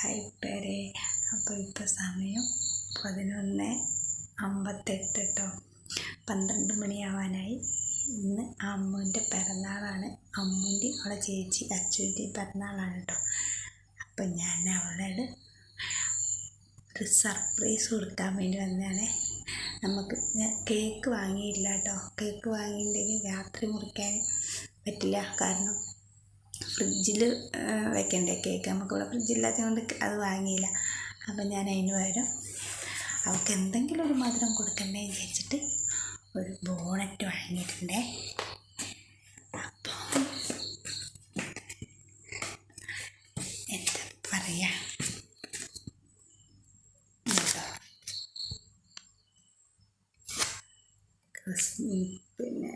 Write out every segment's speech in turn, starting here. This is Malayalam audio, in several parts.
ഹായ് കൂട്ടുകാരെ. അപ്പോൾ ഇപ്പോൾ സമയം 11:58 കേട്ടോ. 12 മണിയാവാനായി. ഇന്ന് അമ്മുവിൻ്റെ പിറന്നാളാണ്. അമ്മുവിൻ്റെ അവളെ ചേച്ചി അച്ചുവിൻ്റെ പിറന്നാളാണ് കേട്ടോ. അപ്പം ഞാൻ അവളോട് ഒരു സർപ്രൈസ് കൊടുക്കാൻ വേണ്ടി വന്നതാണ്. നമുക്ക് കേക്ക് വാങ്ങിയില്ല കേട്ടോ. കേക്ക് വാങ്ങിയിട്ടുണ്ടെങ്കിൽ രാത്രി മുറിക്കാൻ പറ്റില്ല, കാരണം ഫ്രിഡ്ജിൽ വെക്കണ്ടേ കേക്ക്. നമുക്കിവിടെ ഫ്രിഡ്ജില്ലാത്തത് കൊണ്ട് അത് വാങ്ങിയില്ല. അപ്പം ഞാൻ അതിന് പകരം അവൾക്ക് എന്തെങ്കിലും ഒരു മധുരം കൊടുക്കണ്ടേ എന്ന് വിചാരിച്ചിട്ട് ഒരു ബോണറ്റ് വാങ്ങിയിട്ടുണ്ടേ. അപ്പം എന്താ പറയുക, പിന്നെ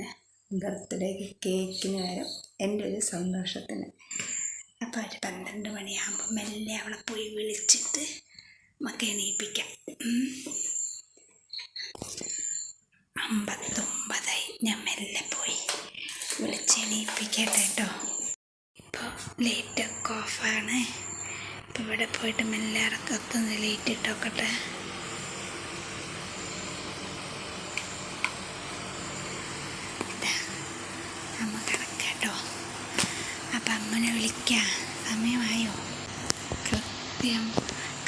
ബർത്ത്ഡേക്ക് കേക്കിന് പകരം എൻ്റെ ഒരു സന്തോഷത്തിന്. അപ്പോൾ ഒരു 12 മണിയാകുമ്പോൾ മെല്ലെ അവളെ പോയി വിളിച്ചിട്ട് നമുക്ക് എണീപ്പിക്കാം. 59 ഞാൻ മെല്ലെ പോയി വിളിച്ച് എണീപ്പിക്കട്ടെ കേട്ടോ. ഇപ്പോൾ ലൈറ്റൊക്കെ ഓഫാണ്. ഇപ്പോൾ ഇവിടെ പോയിട്ട് മെല്ലെ ഇറക്കത്തുനിന്ന് ലൈറ്റ് ഇട്ടോക്കട്ടെ. അമ്മ കിടക്കാം കേട്ടോ. അപ്പം അമ്മനെ വിളിക്കാം. സമയമായോ?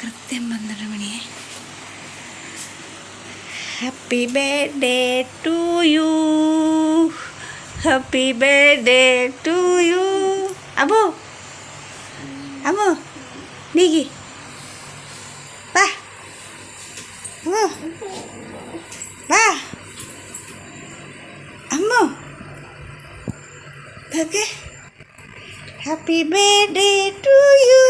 കൃത്യം 12 മണിയെ. Happy birthday to you, happy birthday to you. Ammu Ammu നീക്കി വാ, അമ്മു വാ, Ammu okay. Happy birthday to you.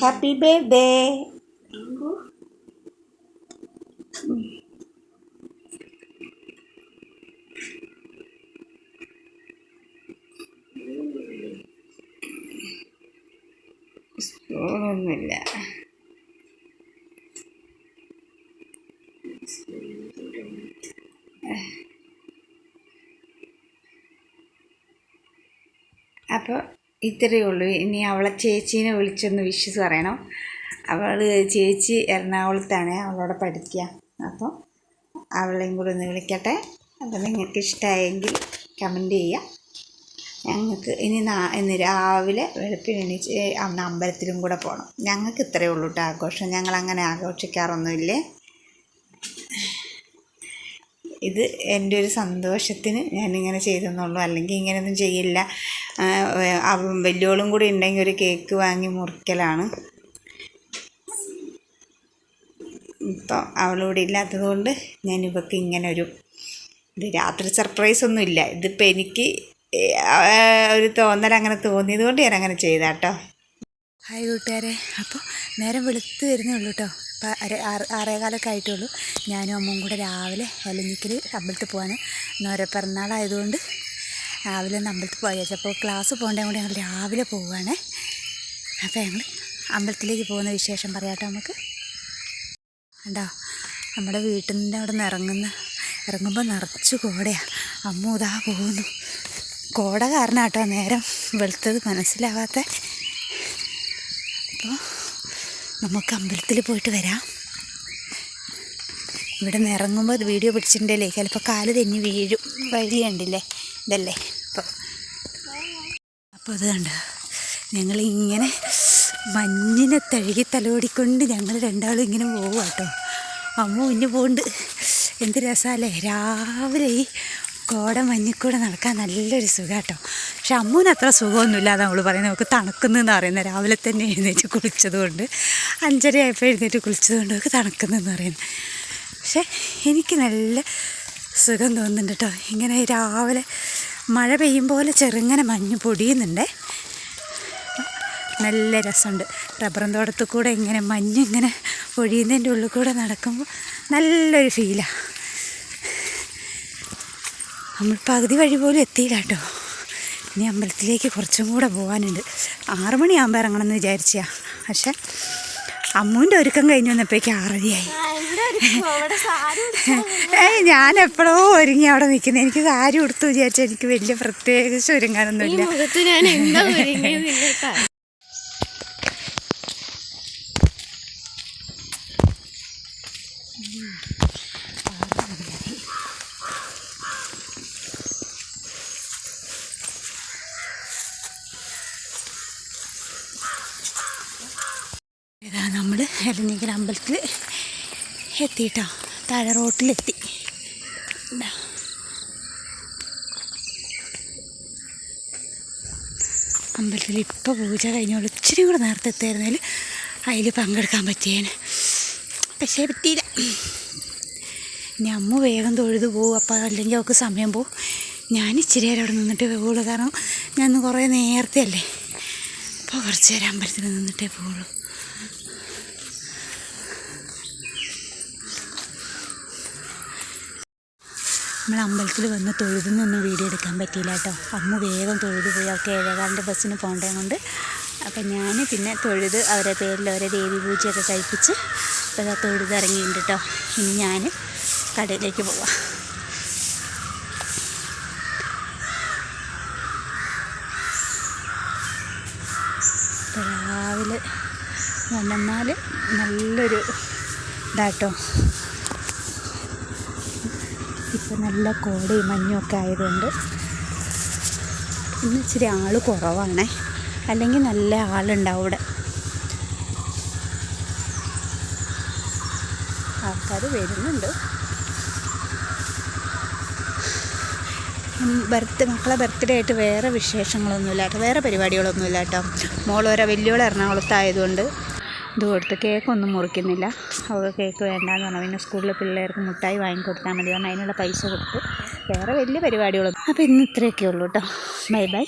Happy birthday. സ്പൂണൊന്നുമില്ല. അപ്പോൾ ഇത്രയേ ഉള്ളൂ. ഇനി അവളെ ചേച്ചീനെ വിളിച്ചൊന്ന് വിഷസ് പറയണം. അവൾ ചേച്ചി എറണാകുളത്താണ്, അവളോടെ പഠിക്കുക. അപ്പോൾ അവളെയും കൂടെ ഒന്ന് വിളിക്കട്ടെ. അപ്പോൾ നിങ്ങൾക്ക് ഇഷ്ടമായെങ്കിൽ കമൻറ്റ് ചെയ്യുക. ഞങ്ങൾക്ക് ഇന്ന് രാവിലെ വെളുപ്പിന് എണീച്ച് അന്ന് അമ്പലത്തിലും കൂടെ പോകണം. ഞങ്ങൾക്ക് ഇത്രയേ ഉള്ളൂ കേട്ടോ ആഘോഷം. ഞങ്ങളങ്ങനെ ആഘോഷിക്കാറൊന്നുമില്ലേ. ഇത് എൻ്റെ ഒരു സന്തോഷത്തിന് ഞാനിങ്ങനെ ചെയ്തെന്നുള്ളൂ. അല്ലെങ്കിൽ ഇങ്ങനെയൊന്നും ചെയ്യില്ല. വലിയോളും കൂടി ഉണ്ടെങ്കിൽ ഒരു കേക്ക് വാങ്ങി മുറിക്കലാണ്. ഇപ്പം അവളിവിടെ ഇല്ലാത്തത് കൊണ്ട് ഞാൻ ഇവൾക്ക് ഇങ്ങനെ ഇത് രാത്രി സർപ്രൈസ് ഒന്നും ഇല്ല. ഇതിപ്പോൾ എനിക്ക് ഒരു തോന്നൽ അങ്ങനെ തോന്നിയത് കൊണ്ട് ഞാൻ അങ്ങനെ ചെയ്താട്ടോ. ഹായ് കൂട്ടുകാരെ. അപ്പോൾ നേരം വെളുത്ത് വരുന്നേ ഉള്ളൂ കേട്ടോ. ഇപ്പോൾ 6:15 ആയിട്ടുള്ളൂ. ഞാനും അമ്മയും കൂടെ രാവിലെ എലഞ്ഞിക്കൽ അമ്പലത്തിൽ പോകാൻ ഇന്നോരോ പിറന്നാളായതുകൊണ്ട് രാവിലെ ഒന്ന് അമ്പലത്തിൽ പോയാൽ അപ്പോൾ ക്ലാസ് പോകേണ്ട കൂടെ ഞങ്ങൾ രാവിലെ പോവുകയാണ്. അപ്പോൾ ഞങ്ങൾ അമ്പലത്തിലേക്ക് പോകുന്ന വിശേഷം പറയാട്ടോ നമുക്ക്. കണ്ടോ, നമ്മുടെ വീട്ടിൻ്റെ അവിടെ നിന്ന് ഇറങ്ങുമ്പോൾ നിറച്ച് കോടയാണ്. അമ്മ ഇതാ പോകുന്നു. കോട കാരണം കേട്ടോ നേരം വെളുത്തത് മനസ്സിലാവാത്ത. അപ്പോൾ നമുക്ക് അമ്പലത്തിൽ പോയിട്ട് വരാം. ഇവിടെ നിന്ന് ഇറങ്ങുമ്പോൾ വീഡിയോ പിടിച്ചിട്ടുണ്ടല്ലേ, ചിലപ്പോൾ കാല് തെന്നി വീഴും. വഴി കണ്ടില്ലേ, ഇതല്ലേ. അപ്പോൾ അത് കണ്ടോ, ഞങ്ങളിങ്ങനെ മഞ്ഞിനെ തഴുകി തലോടിക്കൊണ്ട് ഞങ്ങൾ രണ്ടാളും ഇങ്ങനെ പോവുക കേട്ടോ. അമ്മ മുന്നേ പോകുന്നുണ്ട്. എന്ത് രസമല്ലേ രാവിലെ ഈ കോട മഞ്ഞിക്കൂടെ നടക്കാൻ നല്ലൊരു സുഖം കേട്ടോ. പക്ഷെ അമ്മൂന് അത്ര സുഖമൊന്നുമില്ല. അത് നമ്മൾ പറയുന്നത് നമുക്ക് തണുക്കുന്നെന്ന് പറയുന്നത്. രാവിലെ തന്നെ എഴുന്നേറ്റ് കുളിച്ചത് കൊണ്ട്, 5:30 ആയപ്പോൾ എഴുന്നേറ്റ് കുളിച്ചത് കൊണ്ട് നമുക്ക് തണുക്കുന്നെന്ന് പറയുന്നത്. പക്ഷെ എനിക്ക് നല്ല സുഖം തോന്നുന്നുണ്ട് കേട്ടോ. ഇങ്ങനെ രാവിലെ മഴ പെയ്യും പോലെ ചെറുങ്ങനെ മഞ്ഞ് പൊടിയുന്നുണ്ട്. നല്ല രസമുണ്ട്. റബ്ബറും തോട്ടത്തിൽ കൂടെ ഇങ്ങനെ മഞ്ഞിങ്ങനെ ഒഴിയുന്നതിൻ്റെ ഉള്ളിൽ കൂടെ നടക്കുമ്പോൾ നല്ലൊരു ഫീലാണ്. നമ്മൾ പകുതി വഴി പോലും എത്തിയില്ല കേട്ടോ. ഇനി അമ്പലത്തിലേക്ക് കുറച്ചും കൂടെ പോകാനുണ്ട്. 6 മണിയാകുമ്പോൾ ഇറങ്ങണമെന്ന് വിചാരിച്ചാ. പക്ഷെ അമ്മൂൻ്റെ ഒരുക്കം കഴിഞ്ഞ് വന്നപ്പോഴേക്ക് 6:30 ഞാൻ എപ്പോഴോ ഒരുങ്ങി അവിടെ നിൽക്കുന്നത്. എനിക്ക് സാരി ഉടുത്തു വിചാരിച്ചാൽ എനിക്ക് വലിയ പ്രത്യേകിച്ച് ഒരുങ്ങാനൊന്നുമില്ല. നമ്മൾ എലഞ്ഞിക്കൽ അമ്പലത്തിൽ എത്തിയിട്ടോ. താഴെ റോട്ടിലെത്തി. അമ്പലത്തിൽ ഇപ്പോൾ പൂജ കഴിഞ്ഞോളൂ. ഇച്ചിരി കൂടെ നേരത്തെ എത്തിയായിരുന്നേൽ അതിൽ പങ്കെടുക്കാൻ പറ്റിയേനെ. പക്ഷേ പറ്റിയില്ല. ഇനി അമ്മ വേഗം തൊഴുതു പോകും. അപ്പോൾ അല്ലെങ്കിൽ അവൾക്ക് സമയം പോകും. ഞാൻ ഇച്ചിരി നേരം അവിടെ നിന്നിട്ടേ പോകുള്ളൂ. കാരണം ഞാൻ കുറേ നേരത്തെ അല്ലേ. അപ്പോൾ കുറച്ച് നേരം അമ്പലത്തിൽ നിന്നിട്ടേ പോകുള്ളൂ. നമ്മൾ അമ്പലത്തിൽ വന്ന് തൊഴുതുന്നൊന്നും വീഡിയോ എടുക്കാൻ പറ്റിയില്ല കേട്ടോ. അമ്മ വേഗം തൊഴുതു പോയി. അവർക്ക് 7:15 ബസ്സിന് പോകേണ്ടത് കൊണ്ട്. അപ്പം ഞാൻ പിന്നെ തൊഴുത് അവരെ പേരിൽ അവരെ ദേവി പൂജയൊക്കെ കഴിപ്പിച്ച് അപ്പോൾ തൊഴുത് ഇറങ്ങിയിട്ടുണ്ട് കേട്ടോ. ഇനി ഞാൻ കടയിലേക്ക് പോവാം. രാവിലെ വന്നാൽ നല്ലൊരു ഇതാട്ടോ. ഇപ്പം നല്ല കോടയും മഞ്ഞൊക്കെ ആയതുകൊണ്ട് ഇന്ന് ഇച്ചിരി ആൾ കുറവാണേ. അല്ലെങ്കിൽ നല്ല ആളുണ്ടാവും ഇവിടെ. ആൾക്കാർ വരുന്നുണ്ട്. മക്കളെ ബർത്ത്ഡേ ആയിട്ട് വേറെ വിശേഷങ്ങളൊന്നുമില്ല കേട്ടോ. വേറെ പരിപാടികളൊന്നുമില്ല കേട്ടോ. വലിയോളം എറണാകുളത്തായതുകൊണ്ട് ഇത് കൊടുത്ത് കേക്കൊന്നും മുറിക്കുന്നില്ല. അവൾക്ക് കേക്ക് വേണ്ടാന്ന് പറഞ്ഞു. പിന്നെ സ്കൂളിൽ പിള്ളേർക്ക് മുട്ടായി വാങ്ങിക്കൊടുത്താൽ മതി കാരണം അതിനുള്ള പൈസ കൊടുത്തു. വേറെ വലിയ പരിപാടികളൊന്നും. അപ്പോൾ ഇന്ന് ഇത്രയൊക്കെ ഉള്ളൂ കേട്ടോ. Bye bye.